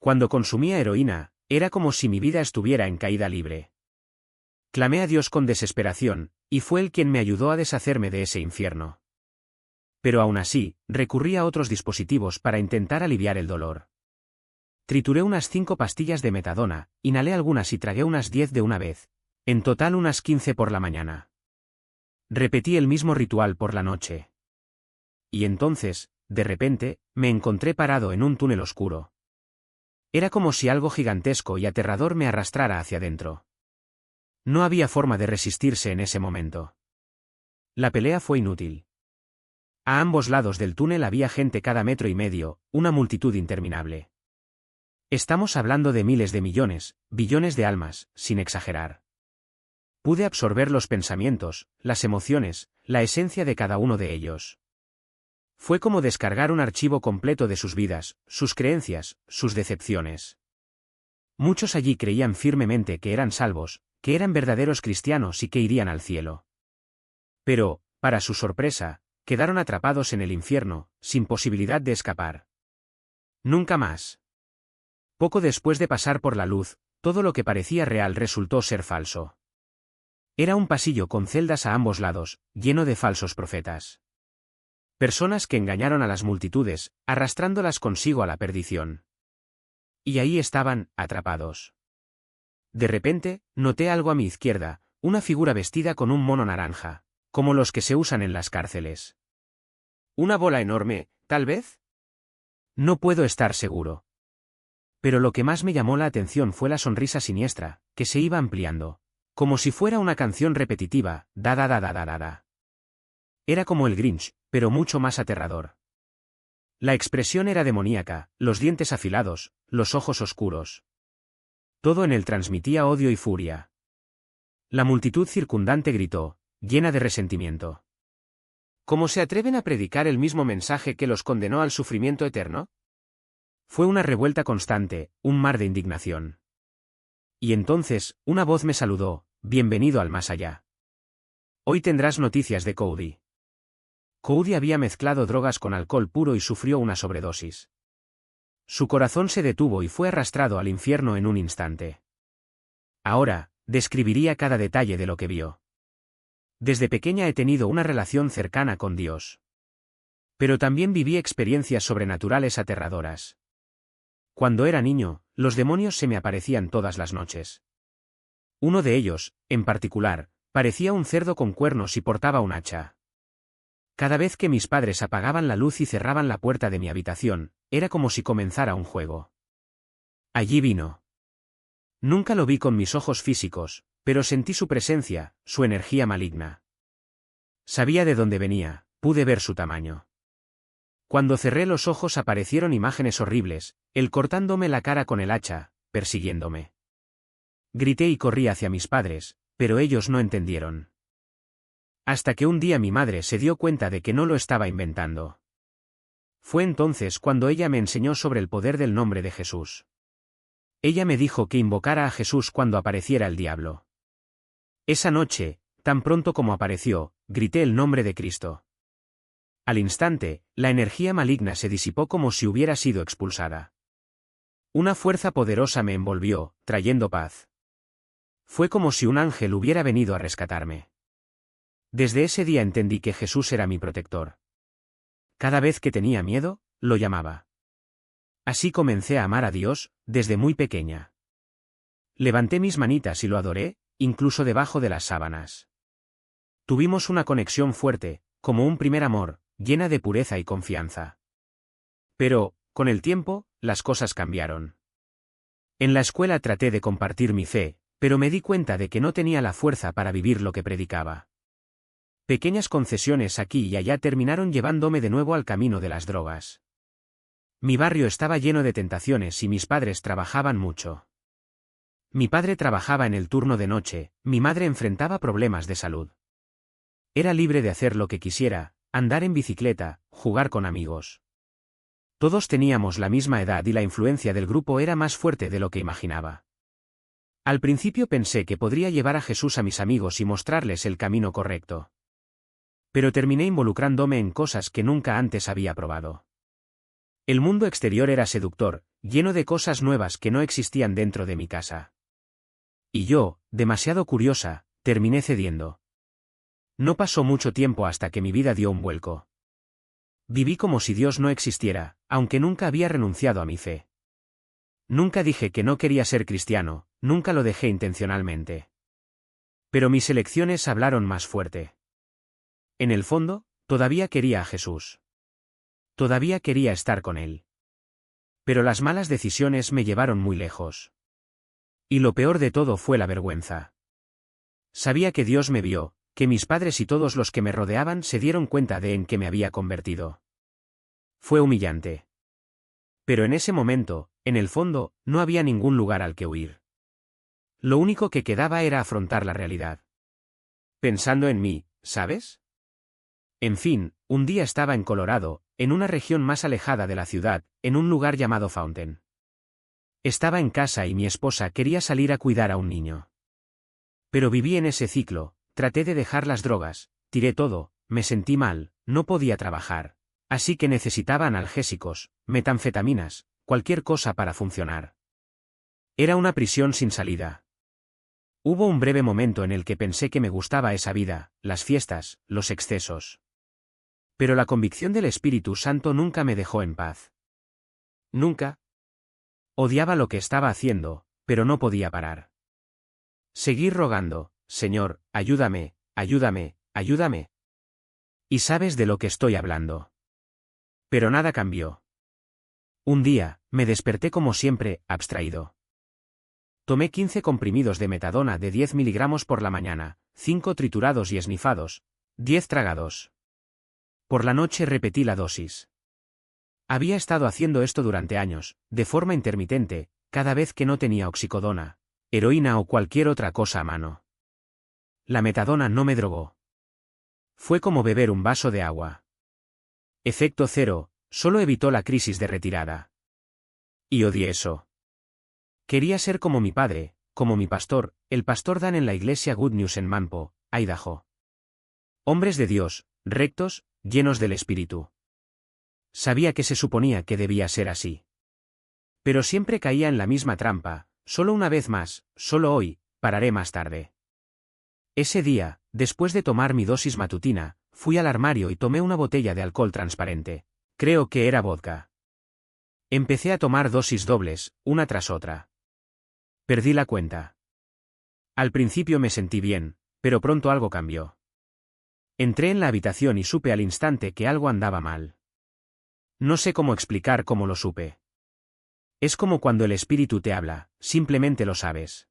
Cuando consumía heroína, era como si mi vida estuviera en caída libre. Clamé a Dios con desesperación, y fue Él quien me ayudó a deshacerme de ese infierno. Pero aún así, recurrí a otros dispositivos para intentar aliviar el dolor. Trituré unas 5 pastillas de metadona, inhalé algunas y tragué unas 10 de una vez. En total unas 15 por la mañana. Repetí el mismo ritual por la noche. Y entonces, de repente, me encontré parado en un túnel oscuro. Era como si algo gigantesco y aterrador me arrastrara hacia adentro. No había forma de resistirse en ese momento. La pelea fue inútil. A ambos lados del túnel había gente cada metro y medio, una multitud interminable. Estamos hablando de miles de millones, billones de almas, sin exagerar. Pude absorber los pensamientos, las emociones, la esencia de cada uno de ellos. Fue como descargar un archivo completo de sus vidas, sus creencias, sus decepciones. Muchos allí creían firmemente que eran salvos, que eran verdaderos cristianos y que irían al cielo. Pero, para su sorpresa, quedaron atrapados en el infierno, sin posibilidad de escapar. Nunca más. Poco después de pasar por la luz, todo lo que parecía real resultó ser falso. Era un pasillo con celdas a ambos lados, lleno de falsos profetas. Personas que engañaron a las multitudes, arrastrándolas consigo a la perdición. Y ahí estaban, atrapados. De repente, noté algo a mi izquierda, una figura vestida con un mono naranja, como los que se usan en las cárceles. ¿Una bola enorme, tal vez? No puedo estar seguro. Pero lo que más me llamó la atención fue la sonrisa siniestra, que se iba ampliando, como si fuera una canción repetitiva, da da da da da da da. Era como el Grinch, pero mucho más aterrador. La expresión era demoníaca, los dientes afilados, los ojos oscuros. Todo en él transmitía odio y furia. La multitud circundante gritó, llena de resentimiento. ¿Cómo se atreven a predicar el mismo mensaje que los condenó al sufrimiento eterno? Fue una revuelta constante, un mar de indignación. Y entonces, una voz me saludó, bienvenido al más allá. Hoy tendrás noticias de Cody. Cody había mezclado drogas con alcohol puro y sufrió una sobredosis. Su corazón se detuvo y fue arrastrado al infierno en un instante. Ahora, describiría cada detalle de lo que vio. Desde pequeña he tenido una relación cercana con Dios. Pero también viví experiencias sobrenaturales aterradoras. Cuando era niño, los demonios se me aparecían todas las noches. Uno de ellos, en particular, parecía un cerdo con cuernos y portaba un hacha. Cada vez que mis padres apagaban la luz y cerraban la puerta de mi habitación, era como si comenzara un juego. Allí vino. Nunca lo vi con mis ojos físicos, pero sentí su presencia, su energía maligna. Sabía de dónde venía, pude ver su tamaño. Cuando cerré los ojos aparecieron imágenes horribles, él cortándome la cara con el hacha, persiguiéndome. Grité y corrí hacia mis padres, pero ellos no entendieron. Hasta que un día mi madre se dio cuenta de que no lo estaba inventando. Fue entonces cuando ella me enseñó sobre el poder del nombre de Jesús. Ella me dijo que invocara a Jesús cuando apareciera el diablo. Esa noche, tan pronto como apareció, grité el nombre de Cristo. Al instante, la energía maligna se disipó como si hubiera sido expulsada. Una fuerza poderosa me envolvió, trayendo paz. Fue como si un ángel hubiera venido a rescatarme. Desde ese día entendí que Jesús era mi protector. Cada vez que tenía miedo, lo llamaba. Así comencé a amar a Dios, desde muy pequeña. Levanté mis manitas y lo adoré, incluso debajo de las sábanas. Tuvimos una conexión fuerte, como un primer amor, llena de pureza y confianza. Pero, con el tiempo, las cosas cambiaron. En la escuela traté de compartir mi fe, pero me di cuenta de que no tenía la fuerza para vivir lo que predicaba. Pequeñas concesiones aquí y allá terminaron llevándome de nuevo al camino de las drogas. Mi barrio estaba lleno de tentaciones y mis padres trabajaban mucho. Mi padre trabajaba en el turno de noche, mi madre enfrentaba problemas de salud. Era libre de hacer lo que quisiera, andar en bicicleta, jugar con amigos. Todos teníamos la misma edad y la influencia del grupo era más fuerte de lo que imaginaba. Al principio pensé que podría llevar a Jesús a mis amigos y mostrarles el camino correcto. Pero terminé involucrándome en cosas que nunca antes había probado. El mundo exterior era seductor, lleno de cosas nuevas que no existían dentro de mi casa. Y yo, demasiado curiosa, terminé cediendo. No pasó mucho tiempo hasta que mi vida dio un vuelco. Viví como si Dios no existiera, aunque nunca había renunciado a mi fe. Nunca dije que no quería ser cristiano, nunca lo dejé intencionalmente. Pero mis elecciones hablaron más fuerte. En el fondo, todavía quería a Jesús. Todavía quería estar con él. Pero las malas decisiones me llevaron muy lejos. Y lo peor de todo fue la vergüenza. Sabía que Dios me vio, que mis padres y todos los que me rodeaban se dieron cuenta de en qué me había convertido. Fue humillante. Pero en ese momento, en el fondo, no había ningún lugar al que huir. Lo único que quedaba era afrontar la realidad. Pensando en mí, ¿sabes? En fin, un día estaba en Colorado, en una región más alejada de la ciudad, en un lugar llamado Fountain. Estaba en casa y mi esposa quería salir a cuidar a un niño. Pero viví en ese ciclo, traté de dejar las drogas, tiré todo, me sentí mal, no podía trabajar. Así que necesitaba analgésicos, metanfetaminas, cualquier cosa para funcionar. Era una prisión sin salida. Hubo un breve momento en el que pensé que me gustaba esa vida, las fiestas, los excesos. Pero la convicción del Espíritu Santo nunca me dejó en paz. Nunca. Odiaba lo que estaba haciendo, pero no podía parar. Seguí rogando, Señor, ayúdame, ayúdame, ayúdame. Y sabes de lo que estoy hablando. Pero nada cambió. Un día, me desperté como siempre, abstraído. Tomé 15 comprimidos de metadona de 10 miligramos por la mañana, 5 triturados y esnifados, 10 tragados. Por la noche repetí la dosis. Había estado haciendo esto durante años, de forma intermitente, cada vez que no tenía oxicodona, heroína o cualquier otra cosa a mano. La metadona no me drogó. Fue como beber un vaso de agua. Efecto cero, solo evitó la crisis de retirada. Y odié eso. Quería ser como mi padre, como mi pastor, el pastor Dan en la iglesia Good News en Manpo, Idaho. Hombres de Dios, rectos, llenos del Espíritu. Sabía que se suponía que debía ser así. Pero siempre caía en la misma trampa, solo una vez más, solo hoy, pararé más tarde. Ese día, después de tomar mi dosis matutina, fui al armario y tomé una botella de alcohol transparente. Creo que era vodka. Empecé a tomar dosis dobles, una tras otra. Perdí la cuenta. Al principio me sentí bien, pero pronto algo cambió. Entré en la habitación y supe al instante que algo andaba mal. No sé cómo explicar cómo lo supe. Es como cuando el espíritu te habla, simplemente lo sabes.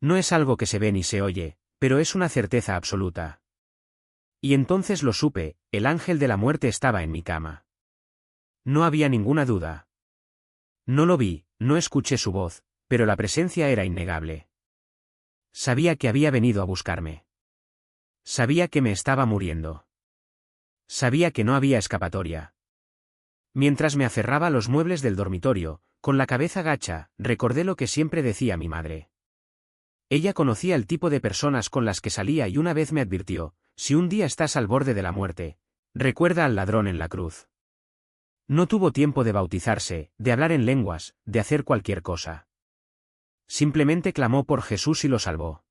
No es algo que se ve ni se oye, pero es una certeza absoluta. Y entonces lo supe, el ángel de la muerte estaba en mi cama. No había ninguna duda. No lo vi, no escuché su voz, pero la presencia era innegable. Sabía que había venido a buscarme. Sabía que me estaba muriendo. Sabía que no había escapatoria. Mientras me aferraba a los muebles del dormitorio, con la cabeza gacha, recordé lo que siempre decía mi madre. Ella conocía el tipo de personas con las que salía y una vez me advirtió, si un día estás al borde de la muerte, recuerda al ladrón en la cruz. No tuvo tiempo de bautizarse, de hablar en lenguas, de hacer cualquier cosa. Simplemente clamó por Jesús y lo salvó.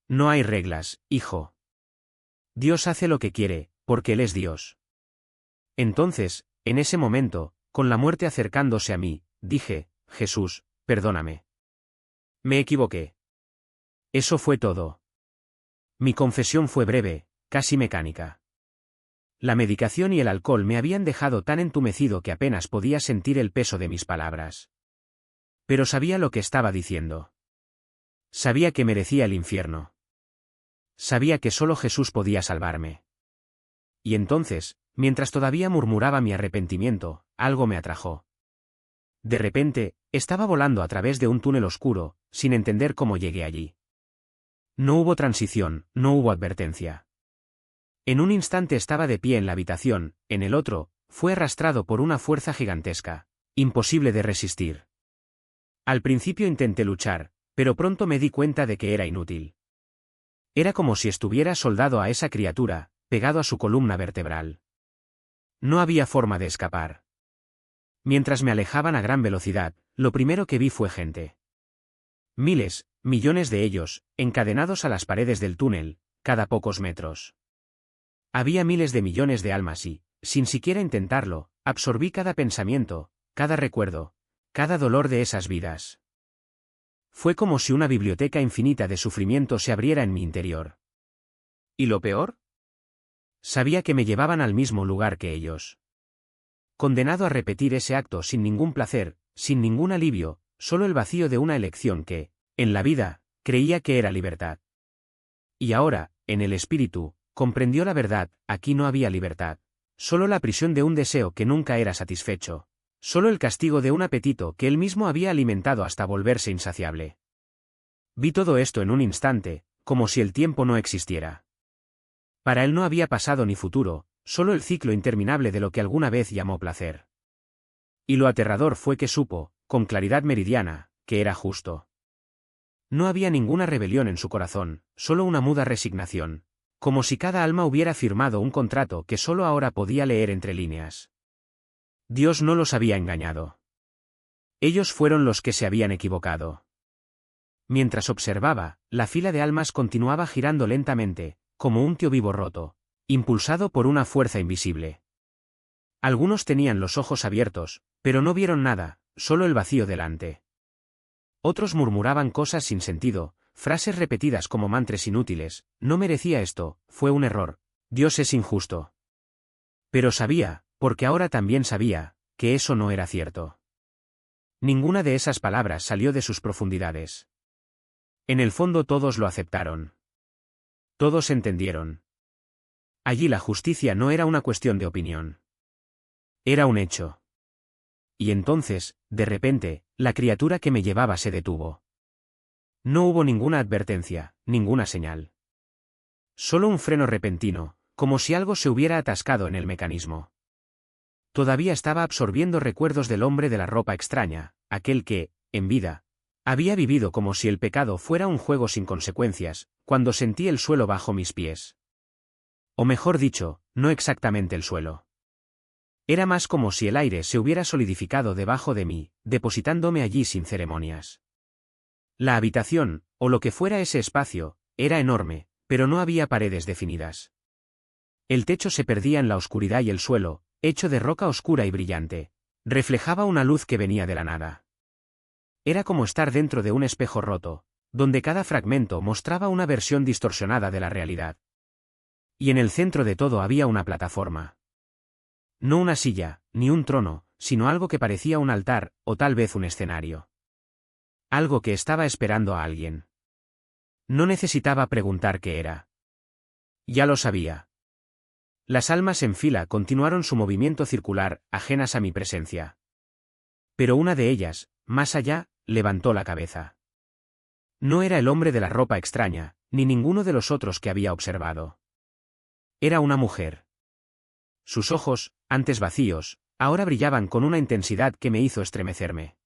No hay reglas, hijo. Dios hace lo que quiere, porque Él es Dios. Entonces, en ese momento, con la muerte acercándose a mí, dije, Jesús, perdóname. Me equivoqué. Eso fue todo. Mi confesión fue breve, casi mecánica. La medicación y el alcohol me habían dejado tan entumecido que apenas podía sentir el peso de mis palabras. Pero sabía lo que estaba diciendo. Sabía que merecía el infierno. Sabía que solo Jesús podía salvarme. Y entonces, mientras todavía murmuraba mi arrepentimiento, algo me atrajo. De repente, estaba volando a través de un túnel oscuro, sin entender cómo llegué allí. No hubo transición, no hubo advertencia. En un instante estaba de pie en la habitación, en el otro, fue arrastrado por una fuerza gigantesca, imposible de resistir. Al principio intenté luchar, pero pronto me di cuenta de que era inútil. Era como si estuviera soldado a esa criatura, pegado a su columna vertebral. No había forma de escapar. Mientras me alejaban a gran velocidad, lo primero que vi fue gente. Miles, millones de ellos, encadenados a las paredes del túnel, cada pocos metros. Había miles de millones de almas y, sin siquiera intentarlo, absorbí cada pensamiento, cada recuerdo, cada dolor de esas vidas. Fue como si una biblioteca infinita de sufrimiento se abriera en mi interior. ¿Y lo peor? Sabía que me llevaban al mismo lugar que ellos. Condenado a repetir ese acto sin ningún placer, sin ningún alivio, solo el vacío de una elección que, en la vida, creía que era libertad. Y ahora, en el espíritu, comprendió la verdad, aquí no había libertad. Solo la prisión de un deseo que nunca era satisfecho. Solo el castigo de un apetito que él mismo había alimentado hasta volverse insaciable. Vi todo esto en un instante, como si el tiempo no existiera. Para él no había pasado ni futuro, solo el ciclo interminable de lo que alguna vez llamó placer. Y lo aterrador fue que supo, con claridad meridiana, que era justo. No había ninguna rebelión en su corazón, solo una muda resignación, como si cada alma hubiera firmado un contrato que solo ahora podía leer entre líneas. Dios no los había engañado. Ellos fueron los que se habían equivocado. Mientras observaba, la fila de almas continuaba girando lentamente, como un tío vivo roto, impulsado por una fuerza invisible. Algunos tenían los ojos abiertos, pero no vieron nada, solo el vacío delante. Otros murmuraban cosas sin sentido, frases repetidas como mantras inútiles: no merecía esto, fue un error, Dios es injusto. Pero sabía, porque ahora también sabía, que eso no era cierto. Ninguna de esas palabras salió de sus profundidades. En el fondo todos lo aceptaron. Todos entendieron. Allí la justicia no era una cuestión de opinión. Era un hecho. Y entonces, de repente, la criatura que me llevaba se detuvo. No hubo ninguna advertencia, ninguna señal. Solo un freno repentino, como si algo se hubiera atascado en el mecanismo. Todavía estaba absorbiendo recuerdos del hombre de la ropa extraña, aquel que, en vida, había vivido como si el pecado fuera un juego sin consecuencias, cuando sentí el suelo bajo mis pies. O mejor dicho, no exactamente el suelo. Era más como si el aire se hubiera solidificado debajo de mí, depositándome allí sin ceremonias. La habitación, o lo que fuera ese espacio, era enorme, pero no había paredes definidas. El techo se perdía en la oscuridad y el suelo, hecho de roca oscura y brillante, reflejaba una luz que venía de la nada. Era como estar dentro de un espejo roto, donde cada fragmento mostraba una versión distorsionada de la realidad. Y en el centro de todo había una plataforma. No una silla, ni un trono, sino algo que parecía un altar, o tal vez un escenario. Algo que estaba esperando a alguien. No necesitaba preguntar qué era. Ya lo sabía. Las almas en fila continuaron su movimiento circular, ajenas a mi presencia. Pero una de ellas, más allá, levantó la cabeza. No era el hombre de la ropa extraña, ni ninguno de los otros que había observado. Era una mujer. Sus ojos, antes vacíos, ahora brillaban con una intensidad que me hizo estremecerme.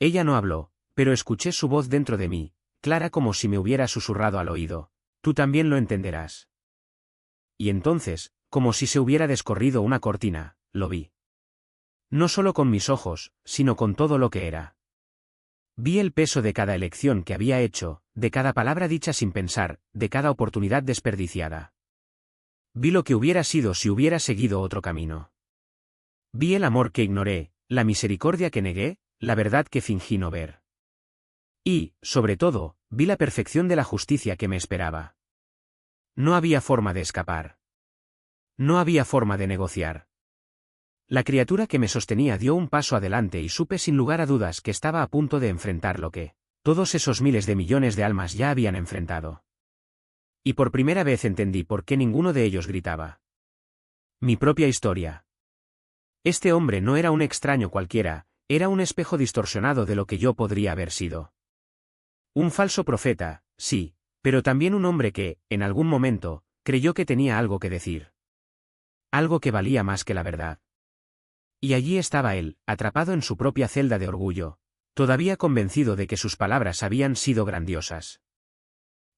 Ella no habló, pero escuché su voz dentro de mí, clara como si me hubiera susurrado al oído: tú también lo entenderás. Y entonces, como si se hubiera descorrido una cortina, lo vi. No solo con mis ojos, sino con todo lo que era. Vi el peso de cada elección que había hecho, de cada palabra dicha sin pensar, de cada oportunidad desperdiciada. Vi lo que hubiera sido si hubiera seguido otro camino. Vi el amor que ignoré, la misericordia que negué, la verdad que fingí no ver. Y, sobre todo, vi la perfección de la justicia que me esperaba. No había forma de escapar. No había forma de negociar. La criatura que me sostenía dio un paso adelante y supe sin lugar a dudas que estaba a punto de enfrentar lo que todos esos miles de millones de almas ya habían enfrentado. Y por primera vez entendí por qué ninguno de ellos gritaba. Mi propia historia. Este hombre no era un extraño cualquiera, era un espejo distorsionado de lo que yo podría haber sido. Un falso profeta, sí, pero también un hombre que, en algún momento, creyó que tenía algo que decir. Algo que valía más que la verdad. Y allí estaba él, atrapado en su propia celda de orgullo, todavía convencido de que sus palabras habían sido grandiosas.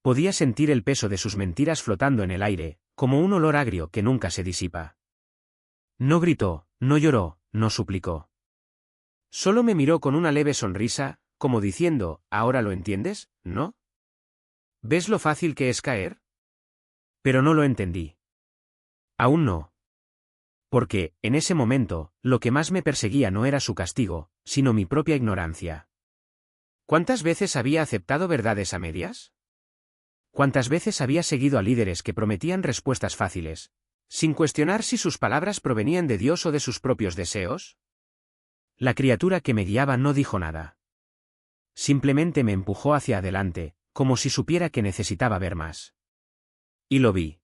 Podía sentir el peso de sus mentiras flotando en el aire, como un olor agrio que nunca se disipa. No gritó, no lloró, no suplicó. Solo me miró con una leve sonrisa, como diciendo, ¿ahora lo entiendes, no? ¿Ves lo fácil que es caer? Pero no lo entendí. Aún no. Porque, en ese momento, lo que más me perseguía no era su castigo, sino mi propia ignorancia. ¿Cuántas veces había aceptado verdades a medias? ¿Cuántas veces había seguido a líderes que prometían respuestas fáciles, sin cuestionar si sus palabras provenían de Dios o de sus propios deseos? La criatura que me guiaba no dijo nada. Simplemente me empujó hacia adelante, como si supiera que necesitaba ver más. Y lo vi.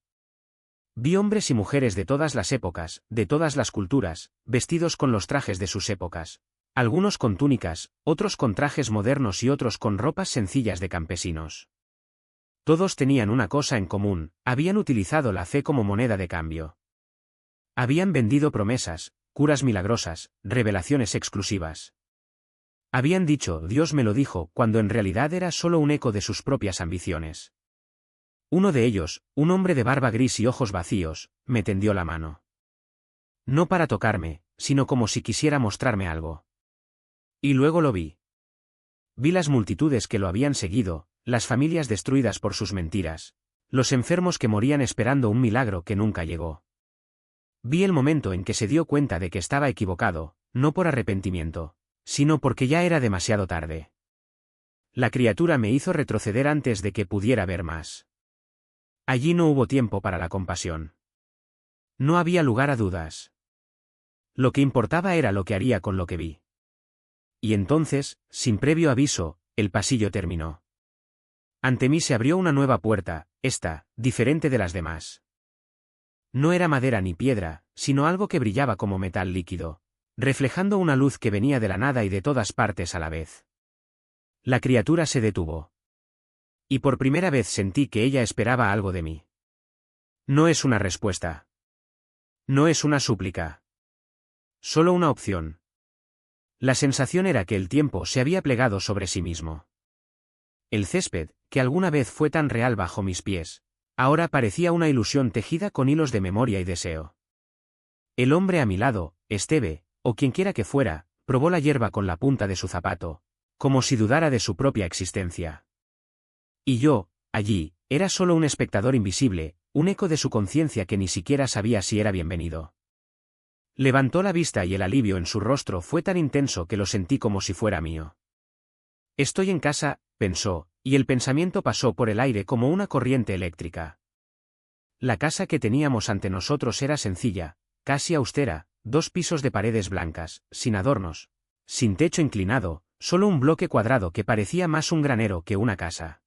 Vi hombres y mujeres de todas las épocas, de todas las culturas, vestidos con los trajes de sus épocas. Algunos con túnicas, otros con trajes modernos y otros con ropas sencillas de campesinos. Todos tenían una cosa en común, habían utilizado la fe como moneda de cambio. Habían vendido promesas, curas milagrosas, revelaciones exclusivas. Habían dicho, Dios me lo dijo, cuando en realidad era solo un eco de sus propias ambiciones. Uno de ellos, un hombre de barba gris y ojos vacíos, me tendió la mano. No para tocarme, sino como si quisiera mostrarme algo. Y luego lo vi. Vi las multitudes que lo habían seguido, las familias destruidas por sus mentiras, los enfermos que morían esperando un milagro que nunca llegó. Vi el momento en que se dio cuenta de que estaba equivocado, no por arrepentimiento, sino porque ya era demasiado tarde. La criatura me hizo retroceder antes de que pudiera ver más. Allí no hubo tiempo para la compasión. No había lugar a dudas. Lo que importaba era lo que haría con lo que vi. Y entonces, sin previo aviso, el pasillo terminó. Ante mí se abrió una nueva puerta, esta, diferente de las demás. No era madera ni piedra, sino algo que brillaba como metal líquido, reflejando una luz que venía de la nada y de todas partes a la vez. La criatura se detuvo. Y por primera vez sentí que ella esperaba algo de mí. No es una respuesta. No es una súplica. Solo una opción. La sensación era que el tiempo se había plegado sobre sí mismo. El césped, que alguna vez fue tan real bajo mis pies, ahora parecía una ilusión tejida con hilos de memoria y deseo. El hombre a mi lado, Esteve, o quienquiera que fuera, probó la hierba con la punta de su zapato, como si dudara de su propia existencia. Y yo, allí, era solo un espectador invisible, un eco de su conciencia que ni siquiera sabía si era bienvenido. Levantó la vista y el alivio en su rostro fue tan intenso que lo sentí como si fuera mío. Estoy en casa, pensó, y el pensamiento pasó por el aire como una corriente eléctrica. La casa que teníamos ante nosotros era sencilla, casi austera, 2 pisos de paredes blancas, sin adornos, sin techo inclinado, solo un bloque cuadrado que parecía más un granero que una casa.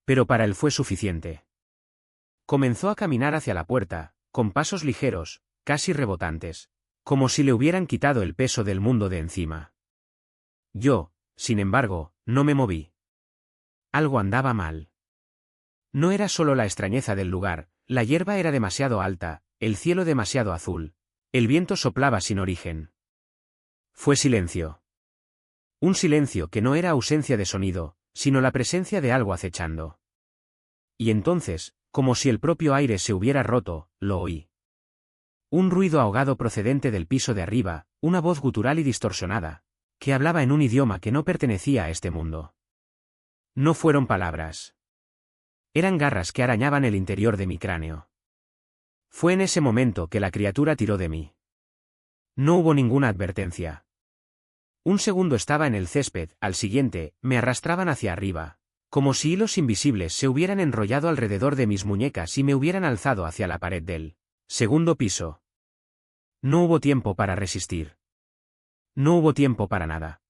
Pero para él fue suficiente. Comenzó a caminar hacia la puerta, con pasos ligeros, casi rebotantes, como si le hubieran quitado el peso del mundo de encima. Yo, sin embargo, no me moví. Algo andaba mal. No era solo la extrañeza del lugar, la hierba era demasiado alta, el cielo demasiado azul, el viento soplaba sin origen. Fue silencio. Un silencio que no era ausencia de sonido, sino la presencia de algo acechando. Y entonces, como si el propio aire se hubiera roto, lo oí. Un ruido ahogado procedente del piso de arriba, una voz gutural y distorsionada, que hablaba en un idioma que no pertenecía a este mundo. No fueron palabras. Eran garras que arañaban el interior de mi cráneo. Fue en ese momento que la criatura tiró de mí. No hubo ninguna advertencia. Un segundo estaba en el césped, al siguiente, me arrastraban hacia arriba, como si hilos invisibles se hubieran enrollado alrededor de mis muñecas y me hubieran alzado hacia la pared del segundo piso. No hubo tiempo para resistir. No hubo tiempo para nada.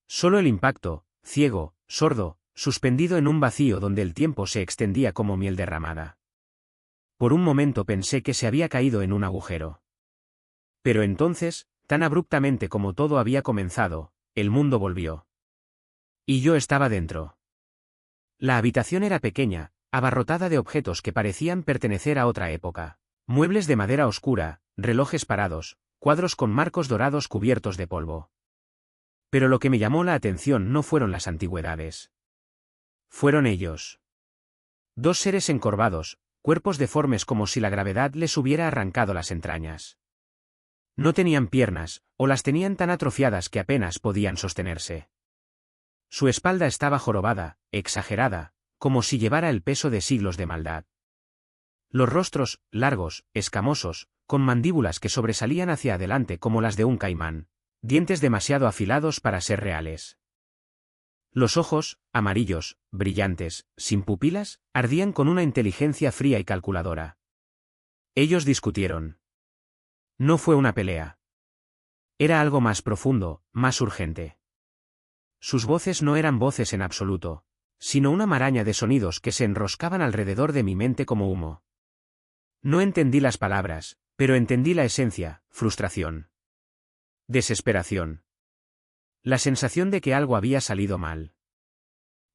Solo el impacto, ciego, sordo, suspendido en un vacío donde el tiempo se extendía como miel derramada. Por un momento pensé que se había caído en un agujero. Pero entonces, tan abruptamente como todo había comenzado, el mundo volvió. Y yo estaba dentro. La habitación era pequeña, abarrotada de objetos que parecían pertenecer a otra época. Muebles de madera oscura, relojes parados, cuadros con marcos dorados cubiertos de polvo. Pero lo que me llamó la atención no fueron las antigüedades. Fueron ellos. 2 seres encorvados, cuerpos deformes como si la gravedad les hubiera arrancado las entrañas. No tenían piernas, o las tenían tan atrofiadas que apenas podían sostenerse. Su espalda estaba jorobada, exagerada, como si llevara el peso de siglos de maldad. Los rostros, largos, escamosos, con mandíbulas que sobresalían hacia adelante como las de un caimán, dientes demasiado afilados para ser reales. Los ojos, amarillos, brillantes, sin pupilas, ardían con una inteligencia fría y calculadora. Ellos discutieron. No fue una pelea. Era algo más profundo, más urgente. Sus voces no eran voces en absoluto, sino una maraña de sonidos que se enroscaban alrededor de mi mente como humo. No entendí las palabras, pero entendí la esencia: frustración. Desesperación. La sensación de que algo había salido mal.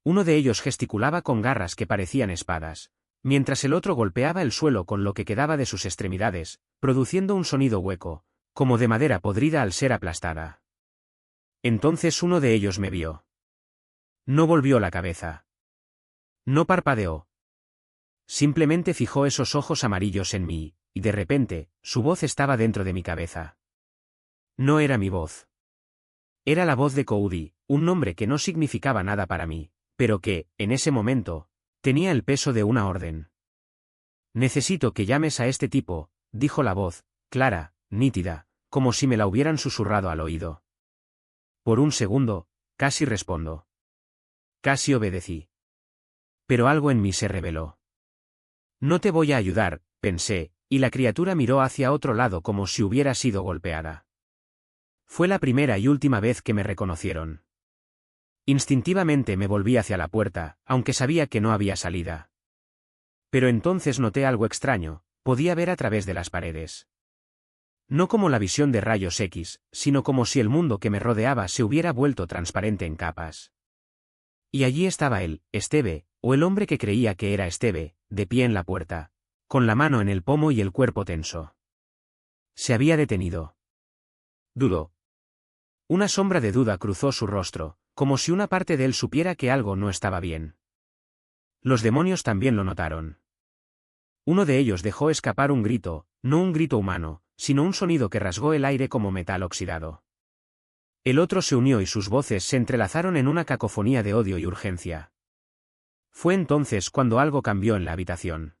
Uno de ellos gesticulaba con garras que parecían espadas, mientras el otro golpeaba el suelo con lo que quedaba de sus extremidades, produciendo un sonido hueco, como de madera podrida al ser aplastada. Entonces uno de ellos me vio. No volvió la cabeza. No parpadeó. Simplemente fijó esos ojos amarillos en mí, y de repente, su voz estaba dentro de mi cabeza. No era mi voz. Era la voz de Cody, un nombre que no significaba nada para mí, pero que, en ese momento, tenía el peso de una orden. Necesito que llames a este tipo, dijo la voz, clara, nítida, como si me la hubieran susurrado al oído. Por un segundo, casi respondo. Casi obedecí. Pero algo en mí se rebeló. No te voy a ayudar, pensé, y la criatura miró hacia otro lado como si hubiera sido golpeada. Fue la primera y última vez que me reconocieron. Instintivamente me volví hacia la puerta, aunque sabía que no había salida. Pero entonces noté algo extraño: podía ver a través de las paredes. No como la visión de rayos X, sino como si el mundo que me rodeaba se hubiera vuelto transparente en capas. Y allí estaba él, Esteve, o el hombre que creía que era Esteve, de pie en la puerta, con la mano en el pomo y el cuerpo tenso. Se había detenido. Dudó. Una sombra de duda cruzó su rostro, como si una parte de él supiera que algo no estaba bien. Los demonios también lo notaron. Uno de ellos dejó escapar un grito, no un grito humano, sino un sonido que rasgó el aire como metal oxidado. El otro se unió y sus voces se entrelazaron en una cacofonía de odio y urgencia. Fue entonces cuando algo cambió en la habitación.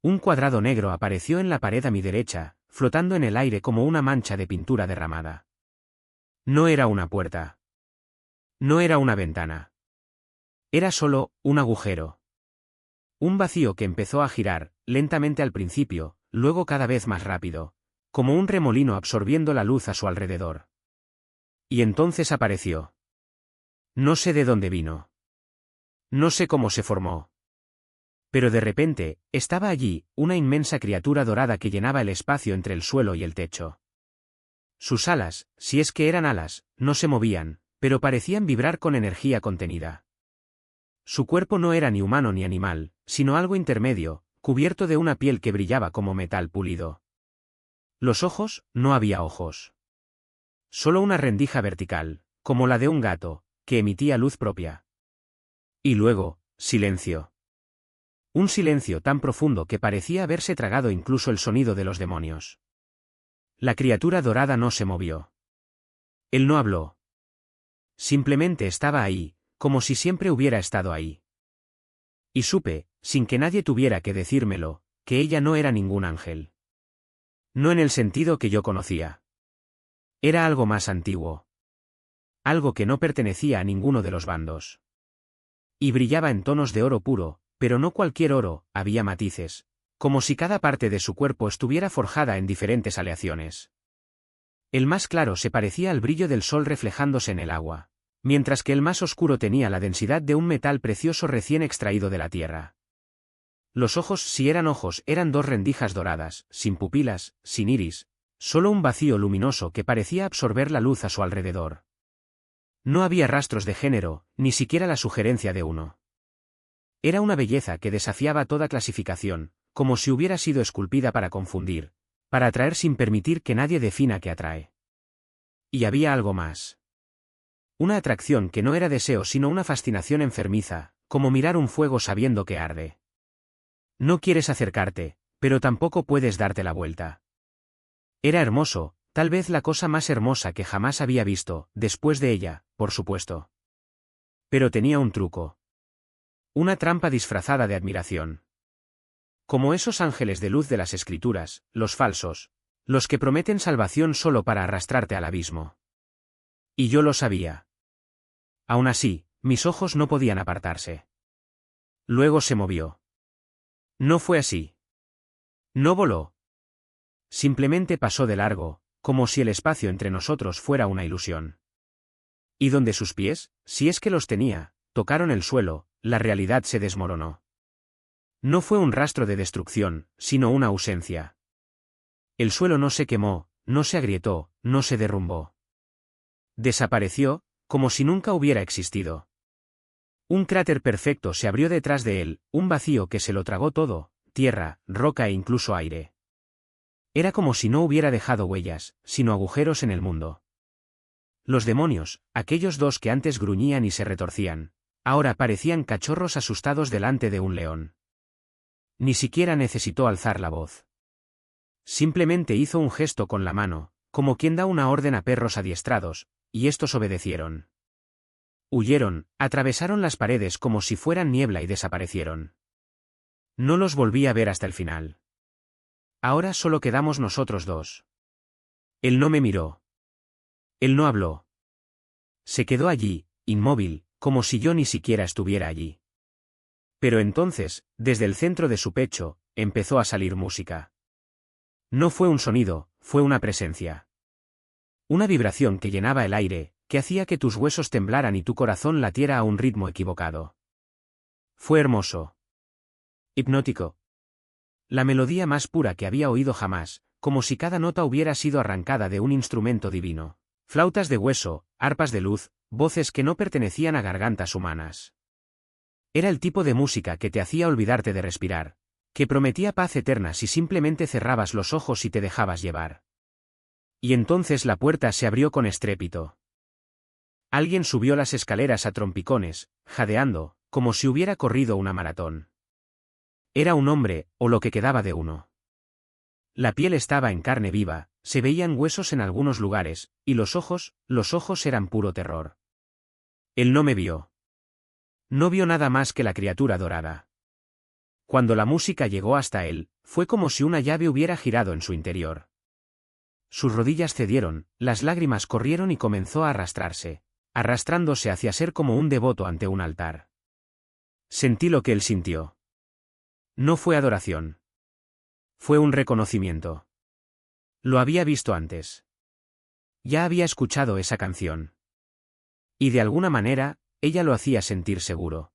Un cuadrado negro apareció en la pared a mi derecha, flotando en el aire como una mancha de pintura derramada. No era una puerta. No era una ventana. Era solo un agujero. Un vacío que empezó a girar, lentamente al principio, luego cada vez más rápido, como un remolino absorbiendo la luz a su alrededor. Y entonces apareció. No sé de dónde vino. No sé cómo se formó. Pero de repente, estaba allí, una inmensa criatura dorada que llenaba el espacio entre el suelo y el techo. Sus alas, si es que eran alas, no se movían, pero parecían vibrar con energía contenida. Su cuerpo no era ni humano ni animal, sino algo intermedio, cubierto de una piel que brillaba como metal pulido. Los ojos, no había ojos. Solo una rendija vertical, como la de un gato, que emitía luz propia. Y luego, silencio. Un silencio tan profundo que parecía haberse tragado incluso el sonido de los demonios. La criatura dorada no se movió. Él no habló. Simplemente estaba ahí, como si siempre hubiera estado ahí. Y supe, sin que nadie tuviera que decírmelo, que ella no era ningún ángel. No en el sentido que yo conocía. Era algo más antiguo. Algo que no pertenecía a ninguno de los bandos. Y brillaba en tonos de oro puro, pero no cualquier oro, había matices, como si cada parte de su cuerpo estuviera forjada en diferentes aleaciones. El más claro se parecía al brillo del sol reflejándose en el agua, mientras que el más oscuro tenía la densidad de un metal precioso recién extraído de la tierra. Los ojos, si eran ojos, eran dos rendijas doradas, sin pupilas, sin iris, solo un vacío luminoso que parecía absorber la luz a su alrededor. No había rastros de género, ni siquiera la sugerencia de uno. Era una belleza que desafiaba toda clasificación, como si hubiera sido esculpida para confundir, para atraer sin permitir que nadie defina qué atrae. Y había algo más. Una atracción que no era deseo sino una fascinación enfermiza, como mirar un fuego sabiendo que arde. No quieres acercarte, pero tampoco puedes darte la vuelta. Era hermoso, tal vez la cosa más hermosa que jamás había visto, después de ella, por supuesto. Pero tenía un truco. Una trampa disfrazada de admiración. Como esos ángeles de luz de las escrituras, los falsos, los que prometen salvación solo para arrastrarte al abismo. Y yo lo sabía. Aún así, mis ojos no podían apartarse. Luego se movió. No fue así. No voló. Simplemente pasó de largo, como si el espacio entre nosotros fuera una ilusión. Y donde sus pies, si es que los tenía, tocaron el suelo, la realidad se desmoronó. No fue un rastro de destrucción, sino una ausencia. El suelo no se quemó, no se agrietó, no se derrumbó. Desapareció, como si nunca hubiera existido. Un cráter perfecto se abrió detrás de él, un vacío que se lo tragó todo, tierra, roca e incluso aire. Era como si no hubiera dejado huellas, sino agujeros en el mundo. Los demonios, aquellos dos que antes gruñían y se retorcían, ahora parecían cachorros asustados delante de un león. Ni siquiera necesitó alzar la voz. Simplemente hizo un gesto con la mano, como quien da una orden a perros adiestrados, y estos obedecieron. Huyeron, atravesaron las paredes como si fueran niebla y desaparecieron. No los volví a ver hasta el final. Ahora solo quedamos nosotros dos. Él no me miró. Él no habló. Se quedó allí, inmóvil, como si yo ni siquiera estuviera allí. Pero entonces, desde el centro de su pecho, empezó a salir música. No fue un sonido, fue una presencia. Una vibración que llenaba el aire, que hacía que tus huesos temblaran y tu corazón latiera a un ritmo equivocado. Fue hermoso. Hipnótico. La melodía más pura que había oído jamás, como si cada nota hubiera sido arrancada de un instrumento divino. Flautas de hueso, arpas de luz, voces que no pertenecían a gargantas humanas. Era el tipo de música que te hacía olvidarte de respirar, que prometía paz eterna si simplemente cerrabas los ojos y te dejabas llevar. Y entonces la puerta se abrió con estrépito. Alguien subió las escaleras a trompicones, jadeando, como si hubiera corrido una maratón. Era un hombre, o lo que quedaba de uno. La piel estaba en carne viva, se veían huesos en algunos lugares, y los ojos eran puro terror. Él no me vio. No vio nada más que la criatura dorada. Cuando la música llegó hasta él, fue como si una llave hubiera girado en su interior. Sus rodillas cedieron, las lágrimas corrieron y comenzó a arrastrarse, arrastrándose hacia ser como un devoto ante un altar. Sentí lo que él sintió. No fue adoración. Fue un reconocimiento. Lo había visto antes. Ya había escuchado esa canción. Y de alguna manera, ella lo hacía sentir seguro.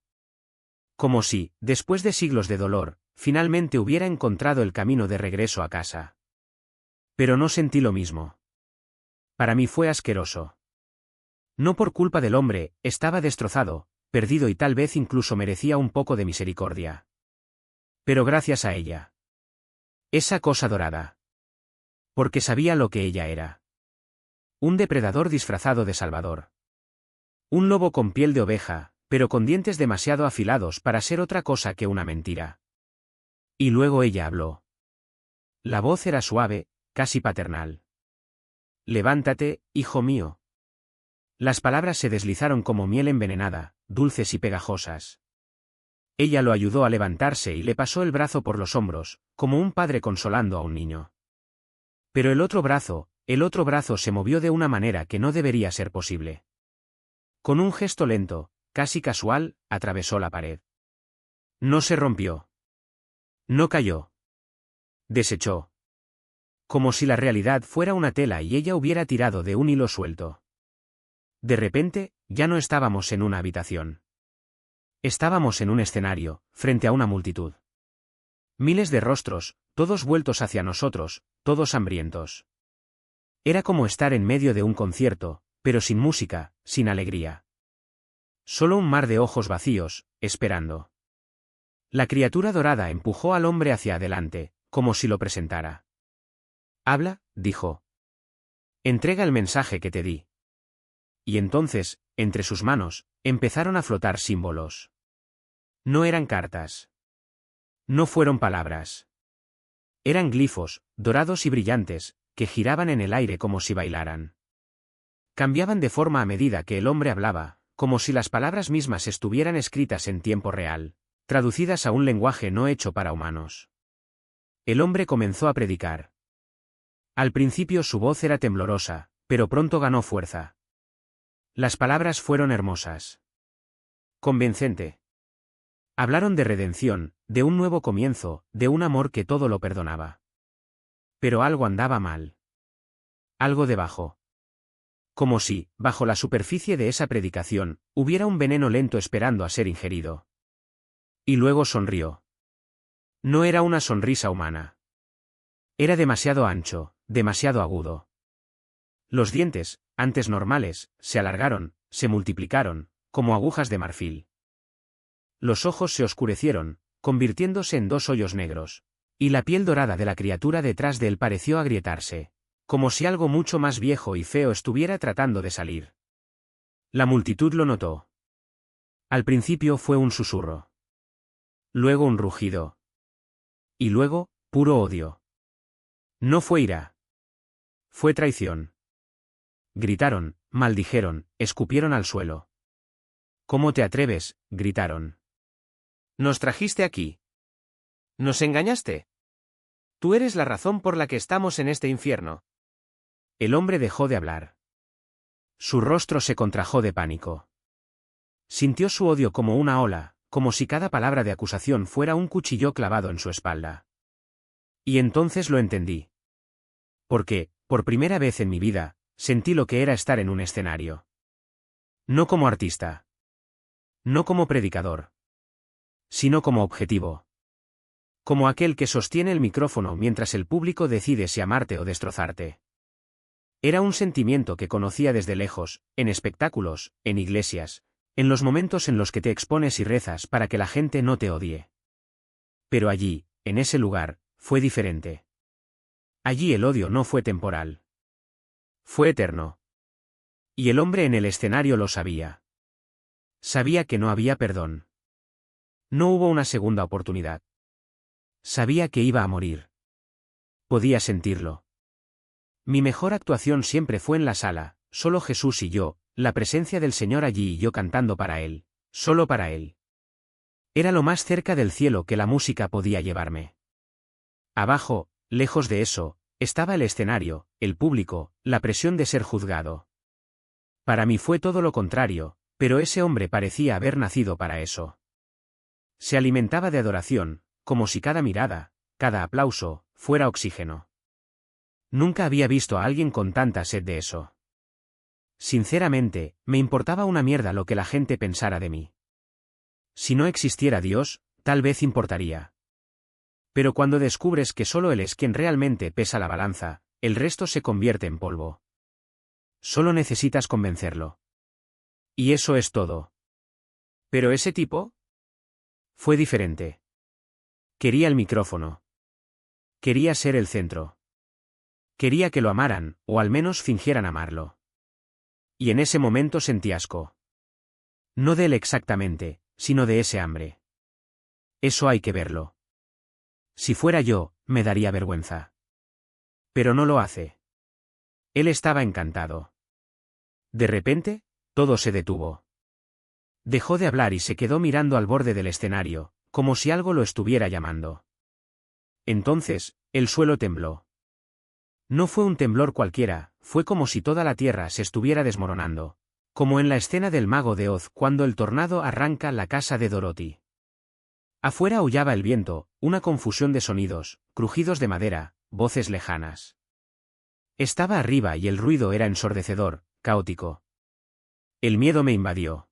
Como si, después de siglos de dolor, finalmente hubiera encontrado el camino de regreso a casa. Pero no sentí lo mismo. Para mí fue asqueroso. No por culpa del hombre, estaba destrozado, perdido y tal vez incluso merecía un poco de misericordia. Pero gracias a ella. Esa cosa dorada. Porque sabía lo que ella era. Un depredador disfrazado de salvador. Un lobo con piel de oveja, pero con dientes demasiado afilados para ser otra cosa que una mentira. Y luego ella habló. La voz era suave, casi paternal. Levántate, hijo mío. Las palabras se deslizaron como miel envenenada, dulces y pegajosas. Ella lo ayudó a levantarse y le pasó el brazo por los hombros, como un padre consolando a un niño. Pero el otro brazo se movió de una manera que no debería ser posible. Con un gesto lento, casi casual, atravesó la pared. No se rompió. No cayó. Desechó. Como si la realidad fuera una tela y ella hubiera tirado de un hilo suelto. De repente, ya no estábamos en una habitación. Estábamos en un escenario, frente a una multitud. Miles de rostros, todos vueltos hacia nosotros, todos hambrientos. Era como estar en medio de un concierto, pero sin música, sin alegría. Solo un mar de ojos vacíos, esperando. La criatura dorada empujó al hombre hacia adelante, como si lo presentara. Habla, dijo. Entrega el mensaje que te di. Y entonces, entre sus manos, empezaron a flotar símbolos. No eran cartas. No fueron palabras. Eran glifos, dorados y brillantes, que giraban en el aire como si bailaran. Cambiaban de forma a medida que el hombre hablaba, como si las palabras mismas estuvieran escritas en tiempo real, traducidas a un lenguaje no hecho para humanos. El hombre comenzó a predicar. Al principio su voz era temblorosa, pero pronto ganó fuerza. Las palabras fueron hermosas. Convincente. Hablaron de redención, de un nuevo comienzo, de un amor que todo lo perdonaba. Pero algo andaba mal. Algo debajo. Como si, bajo la superficie de esa predicación, hubiera un veneno lento esperando a ser ingerido. Y luego sonrió. No era una sonrisa humana. Era demasiado ancho, demasiado agudo. Los dientes, antes normales, se alargaron, se multiplicaron, como agujas de marfil. Los ojos se oscurecieron, convirtiéndose en dos hoyos negros, y la piel dorada de la criatura detrás de él pareció agrietarse, como si algo mucho más viejo y feo estuviera tratando de salir. La multitud lo notó. Al principio fue un susurro. Luego un rugido. Y luego, puro odio. No fue ira. Fue traición. Gritaron, maldijeron, escupieron al suelo. ¿Cómo te atreves?, gritaron. Nos trajiste aquí. Nos engañaste. Tú eres la razón por la que estamos en este infierno. El hombre dejó de hablar. Su rostro se contrajo de pánico. Sintió su odio como una ola, como si cada palabra de acusación fuera un cuchillo clavado en su espalda. Y entonces lo entendí. Porque, por primera vez en mi vida, sentí lo que era estar en un escenario. No como artista. No como predicador. Sino como objetivo. Como aquel que sostiene el micrófono mientras el público decide si amarte o destrozarte. Era un sentimiento que conocía desde lejos, en espectáculos, en iglesias, en los momentos en los que te expones y rezas para que la gente no te odie. Pero allí, en ese lugar, fue diferente. Allí el odio no fue temporal. Fue eterno. Y el hombre en el escenario lo sabía. Sabía que no había perdón. No hubo una segunda oportunidad. Sabía que iba a morir. Podía sentirlo. Mi mejor actuación siempre fue en la sala, solo Jesús y yo, la presencia del Señor allí y yo cantando para Él, solo para Él. Era lo más cerca del cielo que la música podía llevarme. Abajo, lejos de eso, estaba el escenario, el público, la presión de ser juzgado. Para mí fue todo lo contrario, pero ese hombre parecía haber nacido para eso. Se alimentaba de adoración, como si cada mirada, cada aplauso, fuera oxígeno. Nunca había visto a alguien con tanta sed de eso. Sinceramente, me importaba una mierda lo que la gente pensara de mí. Si no existiera Dios, tal vez importaría. Pero cuando descubres que solo Él es quien realmente pesa la balanza, el resto se convierte en polvo. Solo necesitas convencerlo. Y eso es todo. Pero ese tipo fue diferente. Quería el micrófono. Quería ser el centro. Quería que lo amaran, o al menos fingieran amarlo. Y en ese momento sentí asco. No de él exactamente, sino de ese hambre. Eso hay que verlo. Si fuera yo, me daría vergüenza. Pero no lo hace. Él estaba encantado. De repente, todo se detuvo. Dejó de hablar y se quedó mirando al borde del escenario, como si algo lo estuviera llamando. Entonces, el suelo tembló. No fue un temblor cualquiera, fue como si toda la tierra se estuviera desmoronando. Como en la escena del Mago de Oz cuando el tornado arranca la casa de Dorothy. Afuera aullaba el viento, una confusión de sonidos, crujidos de madera, voces lejanas. Estaba arriba y el ruido era ensordecedor, caótico. El miedo me invadió.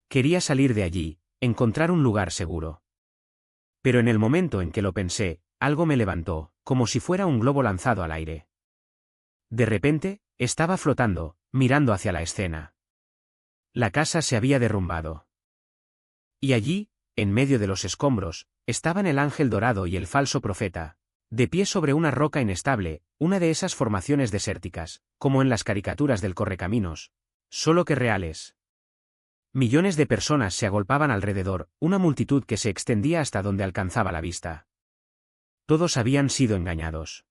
Quería salir de allí, encontrar un lugar seguro. Pero en el momento en que lo pensé, algo me levantó, como si fuera un globo lanzado al aire. De repente, estaba flotando, mirando hacia la escena. La casa se había derrumbado. Y allí, en medio de los escombros, estaban el ángel dorado y el falso profeta, de pie sobre una roca inestable, una de esas formaciones desérticas, como en las caricaturas del Correcaminos, solo que reales. Millones de personas se agolpaban alrededor, una multitud que se extendía hasta donde alcanzaba la vista. Todos habían sido engañados.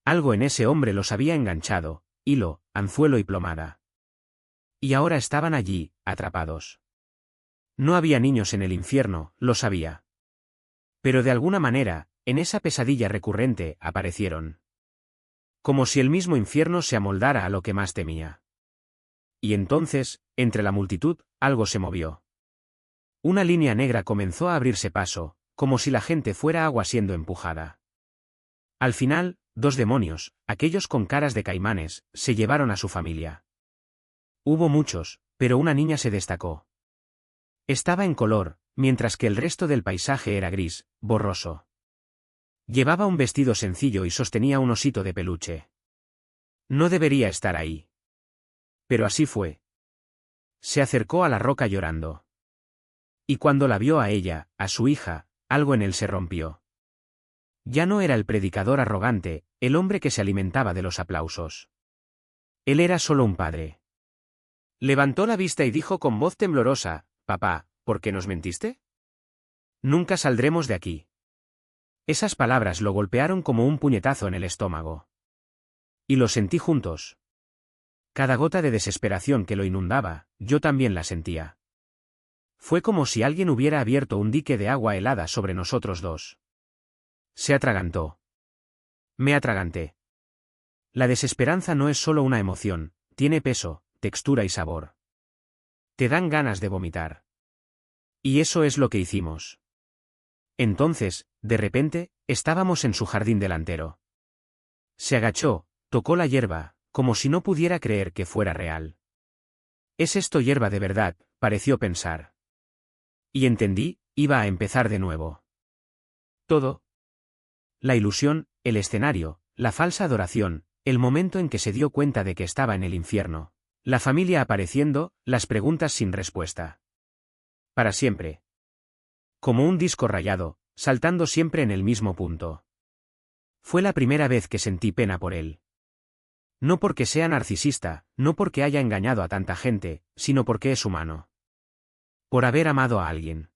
Algo en ese hombre los había enganchado, hilo, anzuelo y plomada. Y ahora estaban allí, atrapados. No había niños en el infierno, lo sabía. Pero de alguna manera, en esa pesadilla recurrente, aparecieron. Como si el mismo infierno se amoldara a lo que más temía. Y entonces, entre la multitud, algo se movió. Una línea negra comenzó a abrirse paso, como si la gente fuera agua siendo empujada. Al final, 2 demonios, aquellos con caras de caimanes, se llevaron a su familia. Hubo muchos, pero una niña se destacó. Estaba en color, mientras que el resto del paisaje era gris, borroso. Llevaba un vestido sencillo y sostenía un osito de peluche. No debería estar ahí. Pero así fue. Se acercó a la roca llorando. Y cuando la vio a ella, a su hija, algo en él se rompió. Ya no era el predicador arrogante, el hombre que se alimentaba de los aplausos. Él era solo un padre. Levantó la vista y dijo con voz temblorosa: «Papá, ¿por qué nos mentiste? Nunca saldremos de aquí». Esas palabras lo golpearon como un puñetazo en el estómago. Y lo sentí juntos. Cada gota de desesperación que lo inundaba, yo también la sentía. Fue como si alguien hubiera abierto un dique de agua helada sobre nosotros dos. Se atragantó. Me atraganté. La desesperanza no es solo una emoción, tiene peso, textura y sabor. Te dan ganas de vomitar. Y eso es lo que hicimos. Entonces, de repente, estábamos en su jardín delantero. Se agachó, tocó la hierba, como si no pudiera creer que fuera real. ¿Es esto hierba de verdad?, pareció pensar. Y entendí, iba a empezar de nuevo. Todo. La ilusión, el escenario, la falsa adoración, el momento en que se dio cuenta de que estaba en el infierno, la familia apareciendo, las preguntas sin respuesta. Para siempre. Como un disco rayado, saltando siempre en el mismo punto. Fue la primera vez que sentí pena por él. No porque sea narcisista, no porque haya engañado a tanta gente, sino porque es humano. Por haber amado a alguien.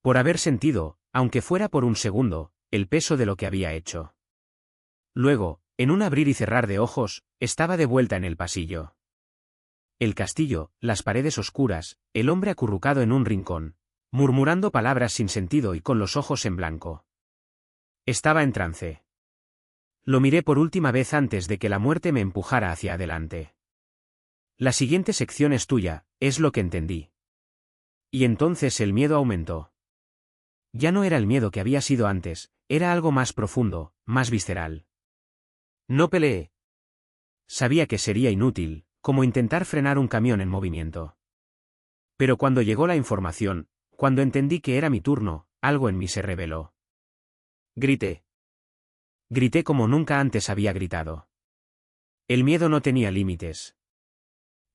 Por haber sentido, aunque fuera por un segundo, el peso de lo que había hecho. Luego, en un abrir y cerrar de ojos, estaba de vuelta en el pasillo. El castillo, las paredes oscuras, el hombre acurrucado en un rincón, murmurando palabras sin sentido y con los ojos en blanco. Estaba en trance. Lo miré por última vez antes de que la muerte me empujara hacia adelante. La siguiente sección es tuya, es lo que entendí. Y entonces el miedo aumentó. Ya no era el miedo que había sido antes, era algo más profundo, más visceral. No peleé. Sabía que sería inútil, como intentar frenar un camión en movimiento. Pero cuando llegó la información, cuando entendí que era mi turno, algo en mí se rebeló. Grité. Grité como nunca antes había gritado. El miedo no tenía límites.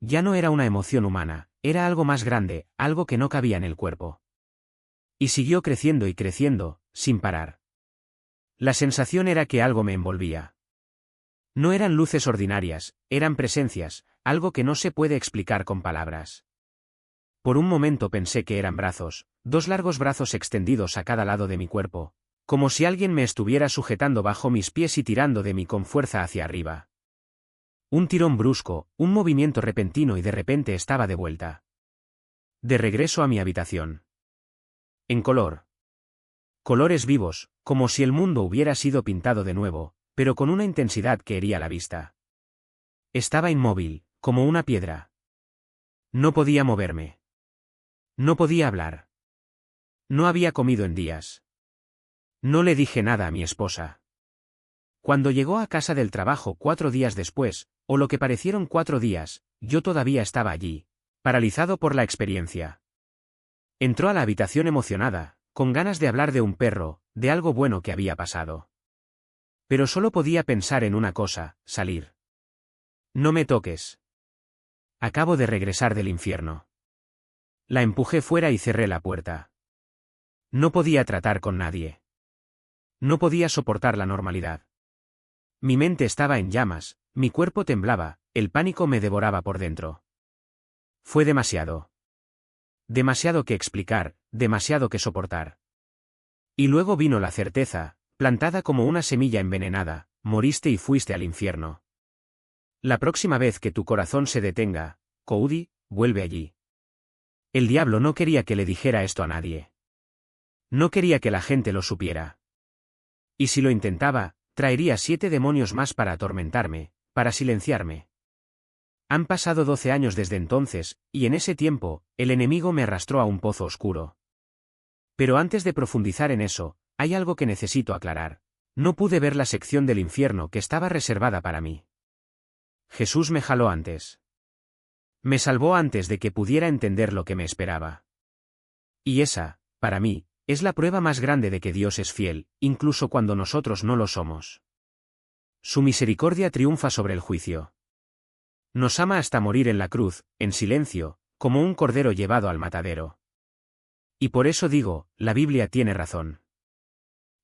Ya no era una emoción humana, era algo más grande, algo que no cabía en el cuerpo. Y siguió creciendo y creciendo, sin parar. La sensación era que algo me envolvía. No eran luces ordinarias, eran presencias, algo que no se puede explicar con palabras. Por un momento pensé que eran brazos, 2 largos brazos extendidos a cada lado de mi cuerpo, como si alguien me estuviera sujetando bajo mis pies y tirando de mí con fuerza hacia arriba. Un tirón brusco, un movimiento repentino y de repente estaba de vuelta. De regreso a mi habitación. En color. Colores vivos, como si el mundo hubiera sido pintado de nuevo, pero con una intensidad que hería la vista. Estaba inmóvil, como una piedra. No podía moverme. No podía hablar. No había comido en días. No le dije nada a mi esposa. Cuando llegó a casa del trabajo 4 días después, o lo que parecieron 4 días, yo todavía estaba allí, paralizado por la experiencia. Entró a la habitación emocionada, con ganas de hablar de un perro, de algo bueno que había pasado. Pero solo podía pensar en una cosa: salir. No me toques. Acabo de regresar del infierno. La empujé fuera y cerré la puerta. No podía tratar con nadie. No podía soportar la normalidad. Mi mente estaba en llamas, mi cuerpo temblaba, el pánico me devoraba por dentro. Fue demasiado. Demasiado que explicar, demasiado que soportar. Y luego vino la certeza, plantada como una semilla envenenada: moriste y fuiste al infierno. La próxima vez que tu corazón se detenga, Cody, vuelve allí. El diablo no quería que le dijera esto a nadie. No quería que la gente lo supiera. Y si lo intentaba, traería 7 demonios más para atormentarme, para silenciarme. Han pasado 12 años desde entonces, y en ese tiempo, el enemigo me arrastró a un pozo oscuro. Pero antes de profundizar en eso, hay algo que necesito aclarar. No pude ver la sección del infierno que estaba reservada para mí. Jesús me jaló antes. Me salvó antes de que pudiera entender lo que me esperaba. Y esa, para mí, es la prueba más grande de que Dios es fiel, incluso cuando nosotros no lo somos. Su misericordia triunfa sobre el juicio. Nos ama hasta morir en la cruz, en silencio, como un cordero llevado al matadero. Y por eso digo, la Biblia tiene razón.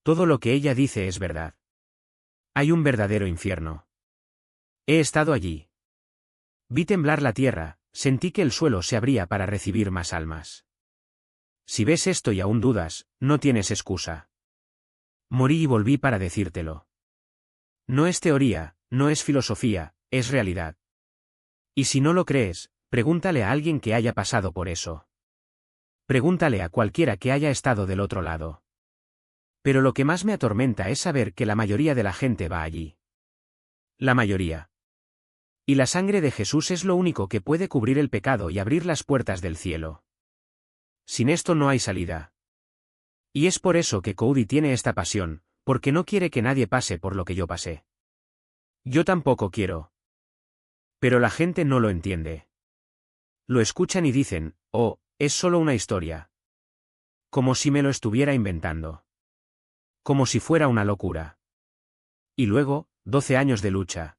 Todo lo que ella dice es verdad. Hay un verdadero infierno. He estado allí. Vi temblar la tierra, sentí que el suelo se abría para recibir más almas. Si ves esto y aún dudas, no tienes excusa. Morí y volví para decírtelo. No es teoría, no es filosofía, es realidad. Y si no lo crees, pregúntale a alguien que haya pasado por eso. Pregúntale a cualquiera que haya estado del otro lado. Pero lo que más me atormenta es saber que la mayoría de la gente va allí. La mayoría. Y la sangre de Jesús es lo único que puede cubrir el pecado y abrir las puertas del cielo. Sin esto no hay salida. Y es por eso que Cody tiene esta pasión, porque no quiere que nadie pase por lo que yo pasé. Yo tampoco quiero. Pero la gente no lo entiende. Lo escuchan y dicen, oh, es solo una historia. Como si me lo estuviera inventando. Como si fuera una locura. Y luego, 12 años de lucha.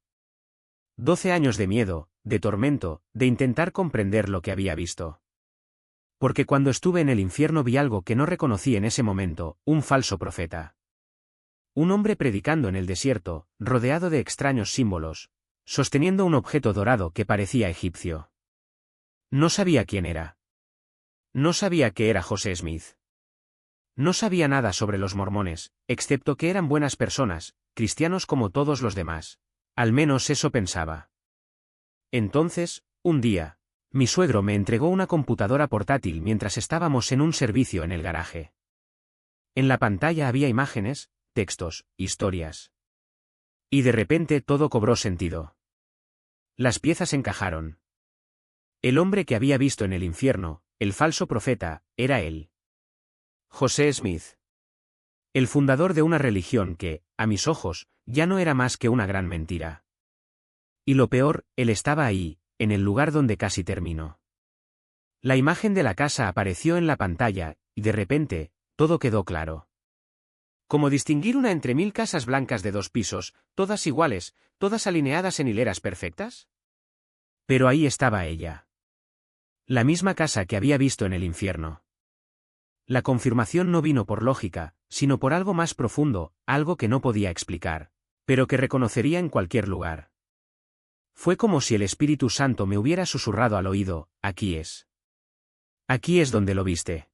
12 años de miedo, de tormento, de intentar comprender lo que había visto. Porque cuando estuve en el infierno vi algo que no reconocí en ese momento, un falso profeta. Un hombre predicando en el desierto, rodeado de extraños símbolos, sosteniendo un objeto dorado que parecía egipcio. No sabía quién era. No sabía que era José Smith. No sabía nada sobre los mormones, excepto que eran buenas personas, cristianos como todos los demás. Al menos eso pensaba. Entonces, un día, mi suegro me entregó una computadora portátil mientras estábamos en un servicio en el garaje. En la pantalla había imágenes, textos, historias. Y de repente todo cobró sentido. Las piezas encajaron. El hombre que había visto en el infierno, el falso profeta, era él. José Smith. El fundador de una religión que, a mis ojos, ya no era más que una gran mentira. Y lo peor, él estaba ahí, en el lugar donde casi terminó. La imagen de la casa apareció en la pantalla, y de repente, todo quedó claro. Como distinguir una entre 1000 casas blancas de 2 pisos, todas iguales, todas alineadas en hileras perfectas. Pero ahí estaba ella. La misma casa que había visto en el infierno. La confirmación no vino por lógica, sino por algo más profundo, algo que no podía explicar, pero que reconocería en cualquier lugar. Fue como si el Espíritu Santo me hubiera susurrado al oído, aquí es. Aquí es donde lo viste.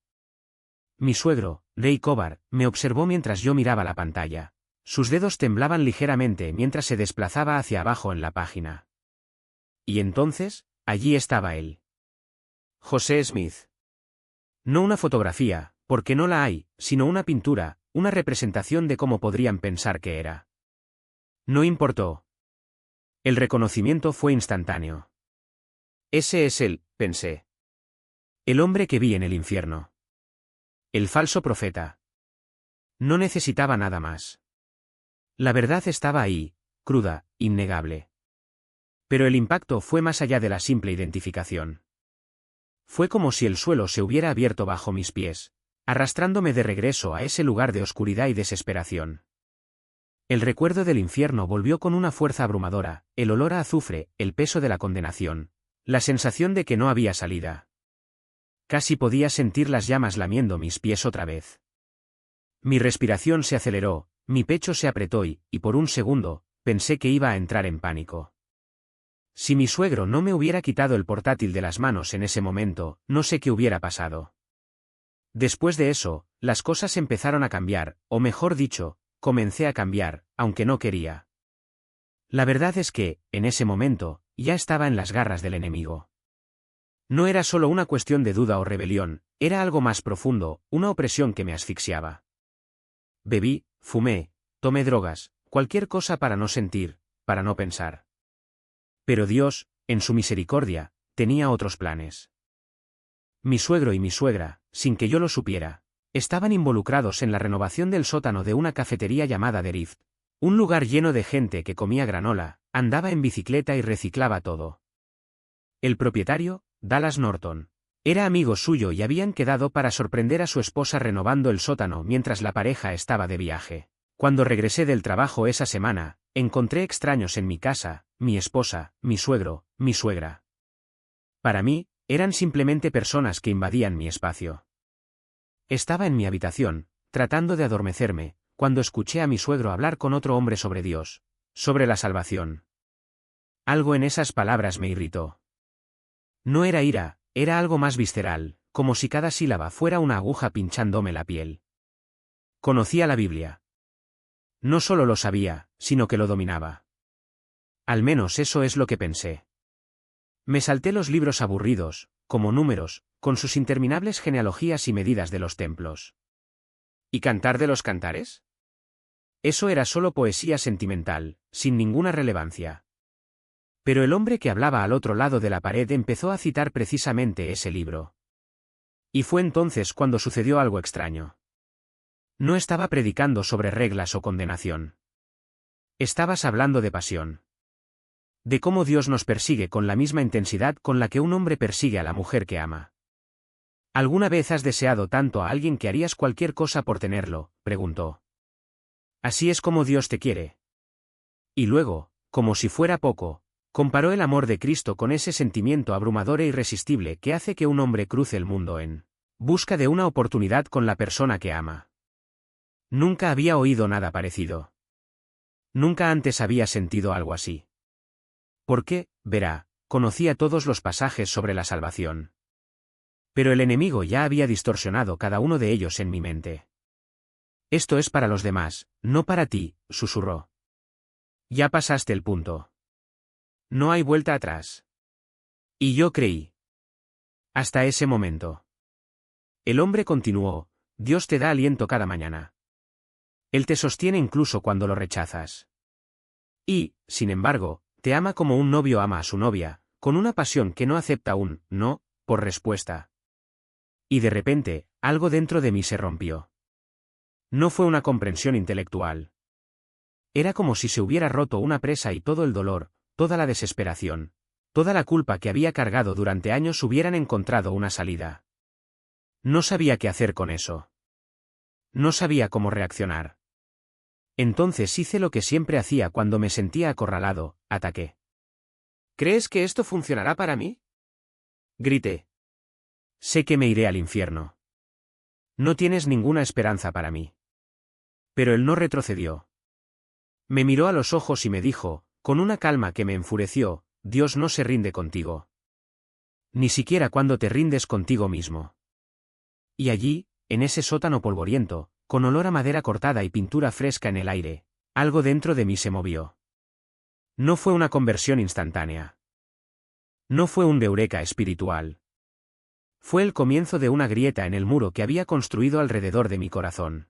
Mi suegro, Ray Kovar, me observó mientras yo miraba la pantalla. Sus dedos temblaban ligeramente mientras se desplazaba hacia abajo en la página. Y entonces, allí estaba él. José Smith. No una fotografía, porque no la hay, sino una pintura, una representación de cómo podrían pensar que era. No importó. El reconocimiento fue instantáneo. Ese es él, pensé. El hombre que vi en el infierno. El falso profeta. No necesitaba nada más. La verdad estaba ahí, cruda, innegable. Pero el impacto fue más allá de la simple identificación. Fue como si el suelo se hubiera abierto bajo mis pies, arrastrándome de regreso a ese lugar de oscuridad y desesperación. El recuerdo del infierno volvió con una fuerza abrumadora, el olor a azufre, el peso de la condenación, la sensación de que no había salida. Casi podía sentir las llamas lamiendo mis pies otra vez. Mi respiración se aceleró, mi pecho se apretó y, por un segundo, pensé que iba a entrar en pánico. Si mi suegro no me hubiera quitado el portátil de las manos en ese momento, no sé qué hubiera pasado. Después de eso, las cosas empezaron a cambiar, o mejor dicho, comencé a cambiar, aunque no quería. La verdad es que, en ese momento, ya estaba en las garras del enemigo. No era solo una cuestión de duda o rebelión, era algo más profundo, una opresión que me asfixiaba. Bebí, fumé, tomé drogas, cualquier cosa para no sentir, para no pensar. Pero Dios, en su misericordia, tenía otros planes. Mi suegro y mi suegra, sin que yo lo supiera, estaban involucrados en la renovación del sótano de una cafetería llamada The Rift, un lugar lleno de gente que comía granola, andaba en bicicleta y reciclaba todo. El propietario, Dallas Norton, era amigo suyo y habían quedado para sorprender a su esposa renovando el sótano mientras la pareja estaba de viaje. Cuando regresé del trabajo esa semana, encontré extraños en mi casa, mi esposa, mi suegro, mi suegra. Para mí, eran simplemente personas que invadían mi espacio. Estaba en mi habitación, tratando de adormecerme, cuando escuché a mi suegro hablar con otro hombre sobre Dios, sobre la salvación. Algo en esas palabras me irritó. No era ira, era algo más visceral, como si cada sílaba fuera una aguja pinchándome la piel. Conocía la Biblia. No solo lo sabía, sino que lo dominaba. Al menos eso es lo que pensé. Me salté los libros aburridos, como Números, con sus interminables genealogías y medidas de los templos. ¿Y Cantar de los Cantares? Eso era solo poesía sentimental, sin ninguna relevancia. Pero el hombre que hablaba al otro lado de la pared empezó a citar precisamente ese libro. Y fue entonces cuando sucedió algo extraño. No estaba predicando sobre reglas o condenación. Estabas hablando de pasión. De cómo Dios nos persigue con la misma intensidad con la que un hombre persigue a la mujer que ama. ¿Alguna vez has deseado tanto a alguien que harías cualquier cosa por tenerlo?, preguntó. Así es como Dios te quiere. Y luego, como si fuera poco, comparó el amor de Cristo con ese sentimiento abrumador e irresistible que hace que un hombre cruce el mundo en busca de una oportunidad con la persona que ama. Nunca había oído nada parecido. Nunca antes había sentido algo así. Porque, verá, conocía todos los pasajes sobre la salvación. Pero el enemigo ya había distorsionado cada uno de ellos en mi mente. Esto es para los demás, no para ti, susurró. Ya pasaste el punto. No hay vuelta atrás. Y yo creí. Hasta ese momento. El hombre continuó, Dios te da aliento cada mañana. Él te sostiene incluso cuando lo rechazas. Y, sin embargo, te ama como un novio ama a su novia, con una pasión que no acepta un no por respuesta. Y de repente, algo dentro de mí se rompió. No fue una comprensión intelectual. Era como si se hubiera roto una presa y todo el dolor, toda la desesperación, toda la culpa que había cargado durante años hubieran encontrado una salida. No sabía qué hacer con eso. No sabía cómo reaccionar. Entonces hice lo que siempre hacía cuando me sentía acorralado, ataqué. ¿Crees que esto funcionará para mí?, grité. Sé que me iré al infierno. No tienes ninguna esperanza para mí. Pero él no retrocedió. Me miró a los ojos y me dijo, con una calma que me enfureció, Dios no se rinde contigo. Ni siquiera cuando te rindes contigo mismo. Y allí, en ese sótano polvoriento, con olor a madera cortada y pintura fresca en el aire, algo dentro de mí se movió. No fue una conversión instantánea. No fue un eureka espiritual. Fue el comienzo de una grieta en el muro que había construido alrededor de mi corazón.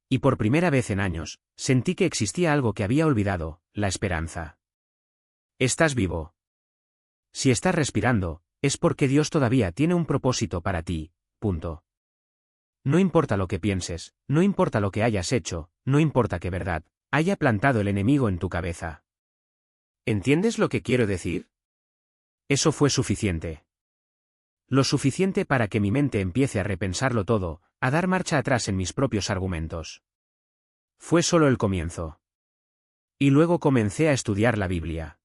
Y por primera vez en años, sentí que existía algo que había olvidado, la esperanza. Estás vivo. Si estás respirando, es porque Dios todavía tiene un propósito para ti, punto. No importa lo que pienses, no importa lo que hayas hecho, no importa qué verdad haya plantado el enemigo en tu cabeza. ¿Entiendes lo que quiero decir? Eso fue suficiente. Lo suficiente para que mi mente empiece a repensarlo todo, a dar marcha atrás en mis propios argumentos. Fue solo el comienzo. Y luego comencé a estudiar la Biblia.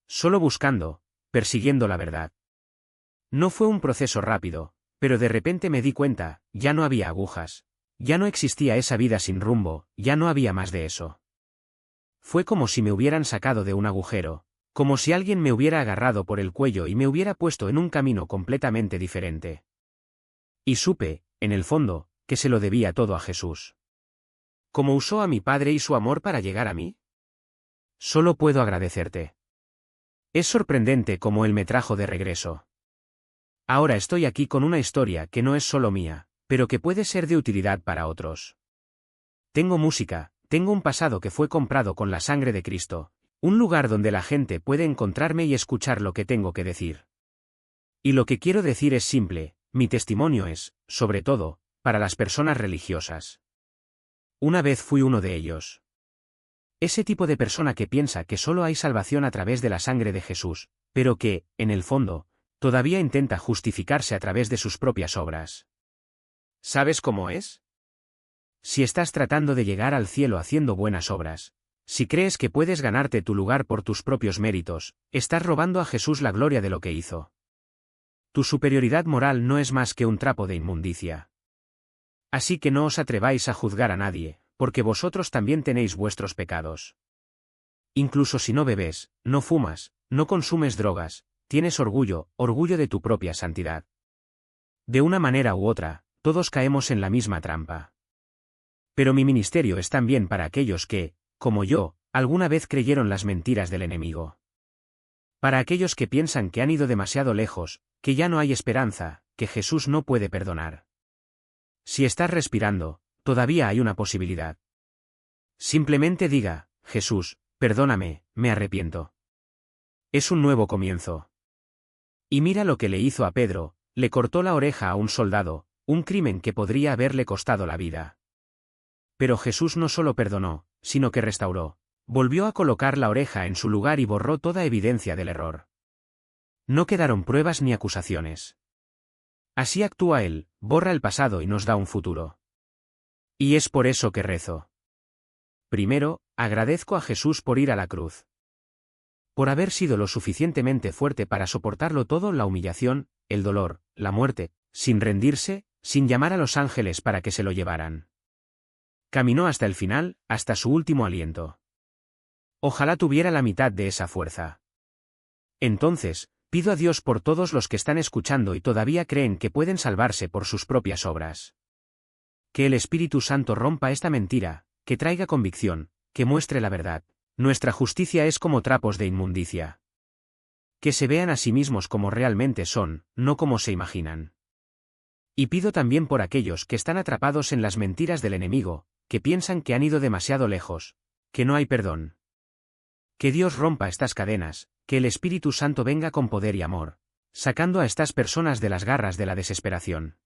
Solo buscando, persiguiendo la verdad. No fue un proceso rápido, pero de repente me di cuenta, ya no había agujas, ya no existía esa vida sin rumbo, ya no había más de eso. Fue como si me hubieran sacado de un agujero, como si alguien me hubiera agarrado por el cuello y me hubiera puesto en un camino completamente diferente. Y supe, en el fondo, que se lo debía todo a Jesús. ¿Cómo usó a mi padre y su amor para llegar a mí? Solo puedo agradecerte. Es sorprendente cómo Él me trajo de regreso. Ahora estoy aquí con una historia que no es solo mía, pero que puede ser de utilidad para otros. Tengo música, tengo un pasado que fue comprado con la sangre de Cristo, un lugar donde la gente puede encontrarme y escuchar lo que tengo que decir. Y lo que quiero decir es simple, mi testimonio es, sobre todo, para las personas religiosas. Una vez fui uno de ellos. Ese tipo de persona que piensa que solo hay salvación a través de la sangre de Jesús, pero que, en el fondo, todavía intenta justificarse a través de sus propias obras. ¿Sabes cómo es? Si estás tratando de llegar al cielo haciendo buenas obras, si crees que puedes ganarte tu lugar por tus propios méritos, estás robando a Jesús la gloria de lo que hizo. Tu superioridad moral no es más que un trapo de inmundicia. Así que no os atreváis a juzgar a nadie, porque vosotros también tenéis vuestros pecados. Incluso si no bebes, no fumas, no consumes drogas, tienes orgullo de tu propia santidad. De una manera u otra, todos caemos en la misma trampa. Pero mi ministerio es también para aquellos que, como yo, alguna vez creyeron las mentiras del enemigo. Para aquellos que piensan que han ido demasiado lejos, que ya no hay esperanza, que Jesús no puede perdonar. Si estás respirando, todavía hay una posibilidad. Simplemente diga, Jesús, perdóname, me arrepiento. Es un nuevo comienzo. Y mira lo que le hizo a Pedro, le cortó la oreja a un soldado, un crimen que podría haberle costado la vida. Pero Jesús no solo perdonó, sino que restauró, volvió a colocar la oreja en su lugar y borró toda evidencia del error. No quedaron pruebas ni acusaciones. Así actúa Él, borra el pasado y nos da un futuro. Y es por eso que rezo. Primero, agradezco a Jesús por ir a la cruz. Por haber sido lo suficientemente fuerte para soportarlo todo, la humillación, el dolor, la muerte, sin rendirse, sin llamar a los ángeles para que se lo llevaran. Caminó hasta el final, hasta su último aliento. Ojalá tuviera la mitad de esa fuerza. Entonces, pido a Dios por todos los que están escuchando y todavía creen que pueden salvarse por sus propias obras. Que el Espíritu Santo rompa esta mentira, que traiga convicción, que muestre la verdad. Nuestra justicia es como trapos de inmundicia. Que se vean a sí mismos como realmente son, no como se imaginan. Y pido también por aquellos que están atrapados en las mentiras del enemigo, que piensan que han ido demasiado lejos, que no hay perdón. Que Dios rompa estas cadenas, que el Espíritu Santo venga con poder y amor, sacando a estas personas de las garras de la desesperación.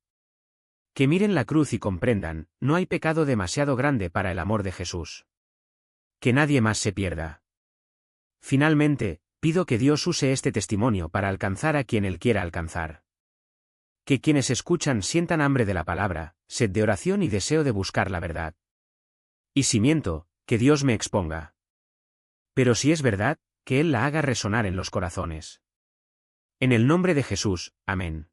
Que miren la cruz y comprendan, no hay pecado demasiado grande para el amor de Jesús. Que nadie más se pierda. Finalmente, pido que Dios use este testimonio para alcanzar a quien Él quiera alcanzar. Que quienes escuchan sientan hambre de la palabra, sed de oración y deseo de buscar la verdad. Y si miento, que Dios me exponga. Pero si es verdad, que Él la haga resonar en los corazones. En el nombre de Jesús, amén.